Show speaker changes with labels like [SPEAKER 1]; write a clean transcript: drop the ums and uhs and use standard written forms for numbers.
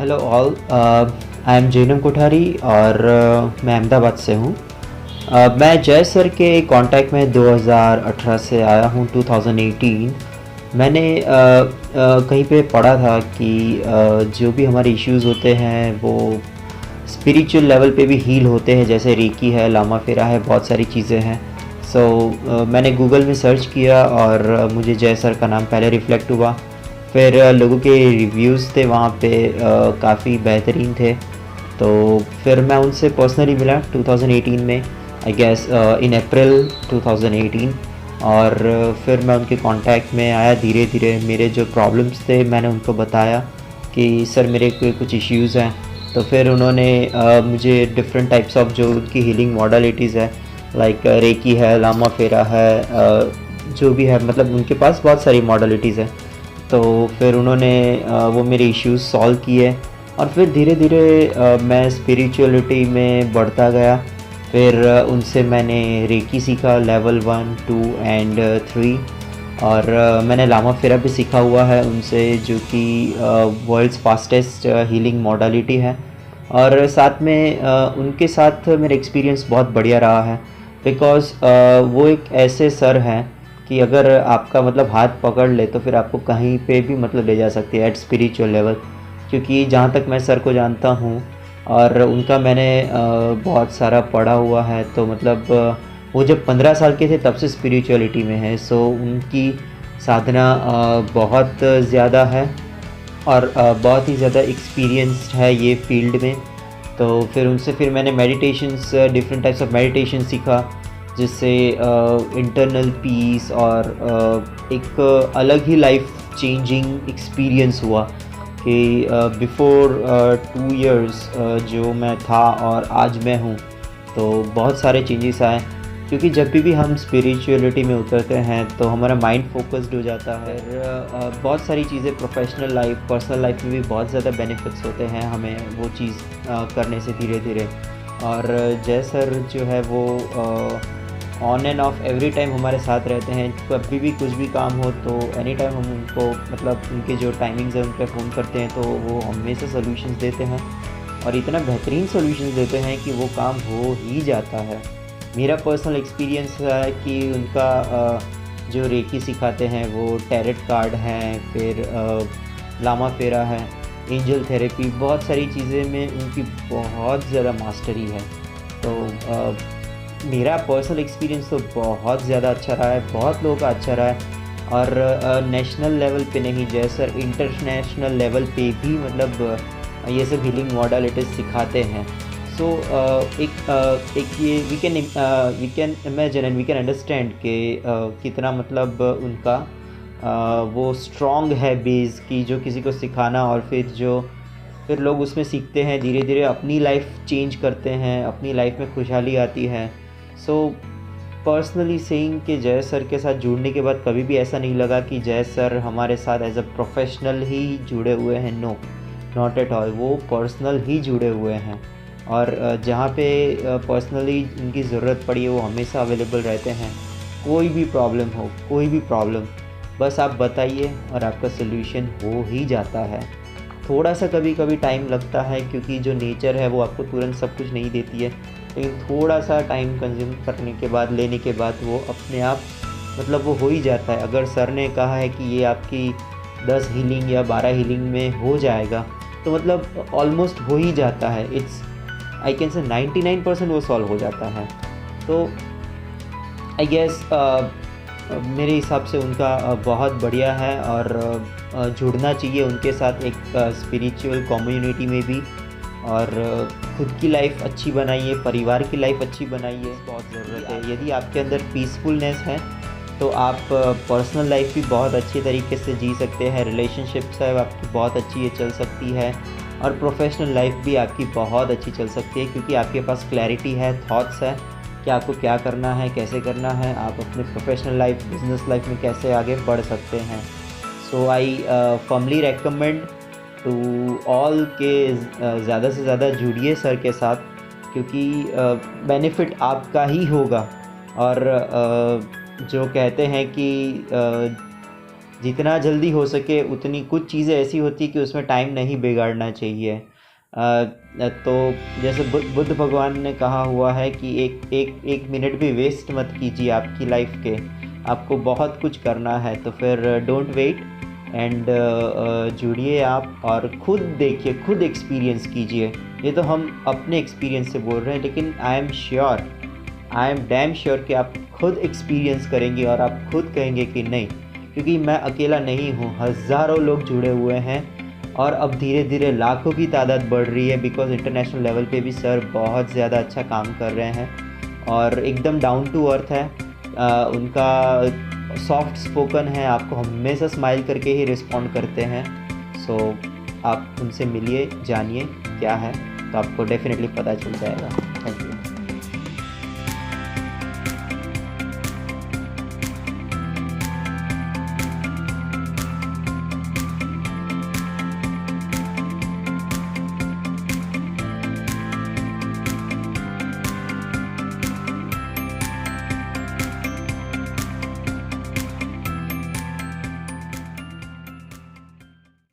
[SPEAKER 1] Hello all. I am Jainam Kothari और मैं अहमदाबाद से हूँ। मैं जय सर के कांटेक्ट में 2018 से आया हूँ, 2018। मैंने कहीं पे पढ़ा था कि जो भी हमारे इश्यूज़ होते हैं वो स्पिरिचुअल लेवल पे भी हील होते हैं, जैसे रेकी है, लामा फेरा है, बहुत सारी चीज़ें हैं। मैंने गूगल में सर्च किया और मुझे जय सर का नाम पहले रिफ्लेक्ट हुआ। फिर लोगों के रिव्यूज़ थे वहाँ पे, काफ़ी बेहतरीन थे। तो फिर मैं उनसे पर्सनली मिला 2018 में, आई गेस इन अप्रैल 2018। और फिर मैं उनके कांटेक्ट में आया। धीरे धीरे मेरे जो प्रॉब्लम्स थे मैंने उनको बताया कि सर मेरे कुछ इश्यूज़ हैं। तो फिर उन्होंने मुझे डिफरेंट टाइप्स ऑफ जो उनकी हीलिंग मॉडलिटीज़ है, लाइक रेकी है, लामा फेरा है, जो भी है, मतलब उनके पास बहुत सारी मॉडलिटीज़ है। तो फिर उन्होंने वो मेरे इश्यूज़ सॉल्व किए और फिर धीरे धीरे मैं स्पिरिचुअलिटी में बढ़ता गया। फिर उनसे मैंने रेकी सीखा, लेवल 1, 2 एंड 3। और मैंने लामा फेरा भी सीखा हुआ है उनसे, जो कि वर्ल्ड्स फास्टेस्ट हीलिंग मॉडलिटी है। और साथ में उनके साथ मेरा एक्सपीरियंस बहुत बढ़िया रहा है, बिकॉज़ वो एक ऐसे सर हैं कि अगर आपका मतलब हाथ पकड़ ले तो फिर आपको कहीं पे भी मतलब ले जा सकती है एट स्पिरिचुअल लेवल। क्योंकि जहाँ तक मैं सर को जानता हूँ और उनका मैंने बहुत सारा पढ़ा हुआ है, तो मतलब वो जब 15 साल के थे तब से स्पिरिचुअलिटी में है। सो उनकी साधना बहुत ज़्यादा है और बहुत ही ज़्यादा एक्सपीरियंस्ड है ये फील्ड में। तो फिर उनसे मैंने meditations, different types of meditation सीखा, जिससे इंटरनल पीस और एक अलग ही लाइफ चेंजिंग एक्सपीरियंस हुआ कि बिफोर 2 इयर्स जो मैं था और आज मैं हूँ, तो बहुत सारे चेंजेस आए। क्योंकि जब भी हम स्पिरिचुअलिटी में उतरते हैं तो हमारा माइंड फोकस्ड हो जाता है। बहुत सारी चीज़ें, प्रोफेशनल लाइफ, पर्सनल लाइफ में भी बहुत ज़्यादा बेनिफिट्स होते हैं हमें वो चीज़ करने से धीरे धीरे। और जय सर जो है वो on end of every time हमारे साथ रहते हैं। कभी भी कुछ भी काम हो तो एनी टाइम हम उनको, मतलब उनके जो टाइमिंग्स हैं उन पर फ़ोन करते हैं तो वो हमेशा सोल्यूशंस देते हैं और इतना बेहतरीन सोल्यूशंस देते हैं कि वो काम हो ही जाता है। मेरा पर्सनल एक्सपीरियंस है कि उनका जो रेकी सिखाते हैं वो टैरेट कार्ड हैं, फिर लामा फेरा है, एंजल थेरेपी, बहुत सारी चीज़ें में उनकी बहुत ज़्यादा मास्टरी है। तो मेरा पर्सनल एक्सपीरियंस तो बहुत ज़्यादा अच्छा रहा है, बहुत लोगों का अच्छा रहा है। और नेशनल लेवल पे नहीं, जैसे इंटरनेशनल लेवल पे भी मतलब ये सब हीलिंग मॉडलिटीज़ सिखाते हैं। सो एक ये we can imagine and we can understand कि कितना मतलब उनका वो स्ट्रॉन्ग है बेस कि जो किसी को सिखाना, और फिर लोग उसमें सीखते हैं, धीरे धीरे अपनी लाइफ चेंज करते हैं, अपनी लाइफ में खुशहाली आती है। सो पर्सनली सेइंग कि जय सर के साथ जुड़ने के बाद कभी भी ऐसा नहीं लगा कि जय सर हमारे साथ एज अ प्रोफेशनल ही जुड़े हुए हैं। नो, नॉट एट ऑल, वो पर्सनल ही जुड़े हुए हैं। और जहाँ पे पर्सनली उनकी ज़रूरत पड़ी है वो हमेशा अवेलेबल रहते हैं। कोई भी प्रॉब्लम हो, कोई भी प्रॉब्लम, बस आप बताइए और आपका सल्यूशन हो ही जाता है। थोड़ा सा कभी कभी टाइम लगता है, क्योंकि जो नेचर है वो आपको तुरंत सब कुछ नहीं देती है, लेकिन थोड़ा सा टाइम कंज्यूम करने के बाद, लेने के बाद वो अपने आप मतलब वो हो ही जाता है। अगर सर ने कहा है कि ये आपकी 10 हीलिंग या 12 हीलिंग में हो जाएगा, तो मतलब ऑलमोस्ट हो ही जाता है। इट्स, आई कैन से 99% वो सॉल्व हो जाता है। तो आई गेस मेरे हिसाब से उनका बहुत बढ़िया है और जुड़ना चाहिए उनके साथ एक स्पिरिचुअल कम्युनिटी में भी। और खुद की लाइफ अच्छी बनाइए, परिवार की लाइफ अच्छी बनाइए, बहुत ज़रूरत है। यदि आपके अंदर पीसफुलनेस है तो आप पर्सनल लाइफ भी बहुत अच्छे तरीके से जी सकते हैं, रिलेशनशिप्स है आपकी बहुत अच्छी ये चल सकती है, और प्रोफेशनल लाइफ भी आपकी बहुत अच्छी चल सकती है, क्योंकि आपके पास क्लैरिटी है, थॉट्स है कि आपको क्या करना है, कैसे करना है, आप अपने प्रोफेशनल लाइफ, बिजनेस लाइफ में कैसे आगे बढ़ सकते हैं। So I firmly recommend to all के ज़्यादा से ज़्यादा जुड़िए सर के साथ, क्योंकि बेनिफिट आपका ही होगा। और जो कहते हैं कि जितना जल्दी हो सके उतनी, कुछ चीज़ें ऐसी होती कि उसमें टाइम नहीं बिगाड़ना चाहिए। तो जैसे बुद्ध भगवान ने कहा हुआ है कि एक मिनट भी वेस्ट मत कीजिए आपकी लाइफ के, आपको बहुत कुछ करना है, तो फिर डोंट वेट एंड जुड़िए आप और खुद देखिए, खुद एक्सपीरियंस कीजिए। ये तो हम अपने एक्सपीरियंस से बोल रहे हैं, लेकिन आई एम डैम श्योर कि आप खुद एक्सपीरियंस करेंगे और आप खुद कहेंगे कि नहीं, क्योंकि मैं अकेला नहीं हूँ, हज़ारों लोग जुड़े हुए हैं और अब धीरे धीरे लाखों की तादाद बढ़ रही है, बिकॉज़ इंटरनेशनल लेवल पे भी सर बहुत ज़्यादा अच्छा काम कर रहे हैं और एकदम डाउन टू अर्थ है। उनका सॉफ्ट स्पोकन है, आपको हमेशा स्माइल करके ही रिस्पॉन्ड करते हैं। सो आप उनसे मिलिए, जानिए क्या है, तो आपको डेफिनेटली पता चल जाएगा।